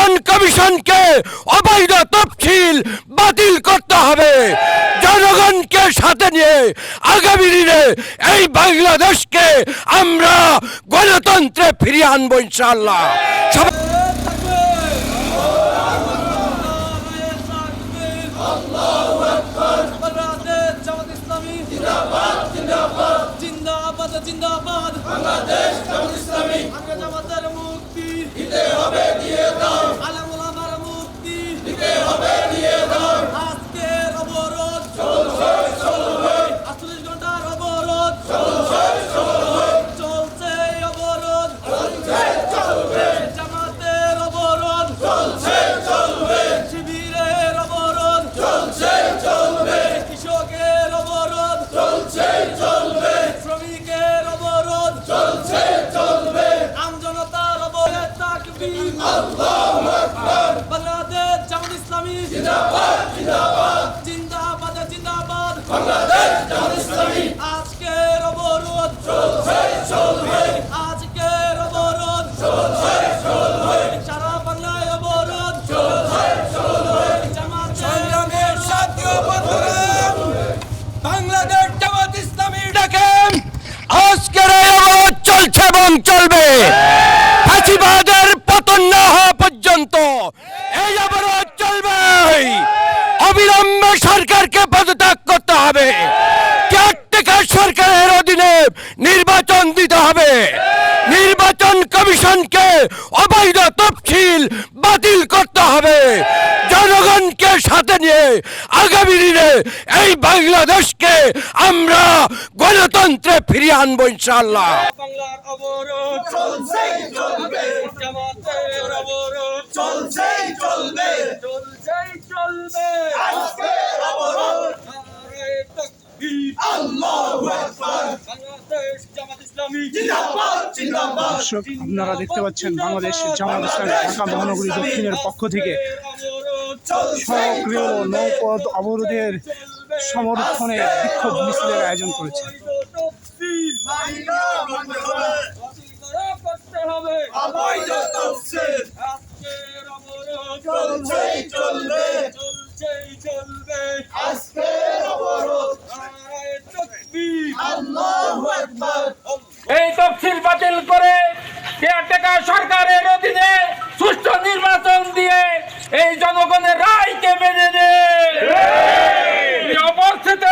নির্বাচন কমিশনকে অবৈধ তফসিল বাতিল করতে হবে। জনগণকে সাথে নিয়ে আগামী দিনে এই বাংলাদেশকে আমরা গণতন্ত্রে ফিরিয়ে আনবো ইনশাআল্লাহ। জিন্দাবাদ বাংলাদেশ জামাত ইসলামী জামাতের মুক্তি দিতে হবে, দিয়ে দাও। আলেম ওলামার মুক্তি দিতে হবে, দিয়ে দাও। আজকের অবরোধ চলছে 48 ঘন্টার অবরোধ চলছে চলছে অবরোধ চলবে জামাতের অবরোধ চলছে চলবে শিবিরের অবরোধ চলছে চলবে কৃষকের অবরোধ চলছে চলবে শ্রমিকের অবরোধ চলছে চলবে আমজনতার অবরোধ তাকবীর আল্লাহু আকবার বাংলাদেশ জামাত ইসলামী জিন্দাবাদ জিন্দাবাদ জিন্দাবাদ জিন্দাবাদ বাংলাদেশ জামাত ইসলামী আজকের অবরোধ চলছে চলবে আজকের অবরোধ চলছে চলবে সারা বাংলায় অবরোধ চলছে চলবে জামাত সংগ্রামের সাথী বন্ধুরা বাংলাদেশ জামাত ইসলামী দেখেন আজকের এই অবরোধ চলছে এবং চলবে ফাঁসিবাদের পতন না হওয়া পর্যন্ত এই অবরোধ চলবে। অবিলম্বে সরকারকে পদত্যাগ করতে হবে। কেয়ারটেকার সরকারের অধীনে নির্বাচন দিতে হবে। নির্বাচন কমিশনকে অবৈধ তফসিল বাতিল করতে হবে। জনগণকে সাথে নিয়ে আগামী দিনে এই বাংলাদেশকে আমরা গণতন্ত্রে ফিরিয়ে আনবো ইনশাআল্লাহ। বাংলার অবরোধ চলছেই চলবে জামাতের অবরোধ চলছেই চলবে চলছেই চলবে আজকের অবরোধ নারে তাকবীর আল্লাহু আকবার বাংলাদেশ জামাত ইসলামী জিন্দাবাদ জিন্দাবাদ। দর্শক, আপনারা দেখতে পাচ্ছেন বাংলাদেশ জামাত ইসলামী ঢাকা মহানগরী দক্ষিণের পক্ষ থেকে সক্রিয় নৌপথ অবরোধের সমর্থনে বিক্ষোভ মিছিলের আয়োজন করেছে। এই তফসিল বাতিল করে কেয়ারটেকার সরকারের অধীনে সুষ্ঠু নির্বাচন দিয়ে এই জনগণের রায়কে মেনে নেয়। অবস্থিত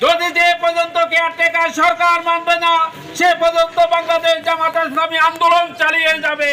যদি যে পর্যন্ত কেয়ারটেকার সরকার মানবে না সে পর্যন্ত বাংলাদেশ জামাত ইসলামী আন্দোলন চালিয়ে যাবে।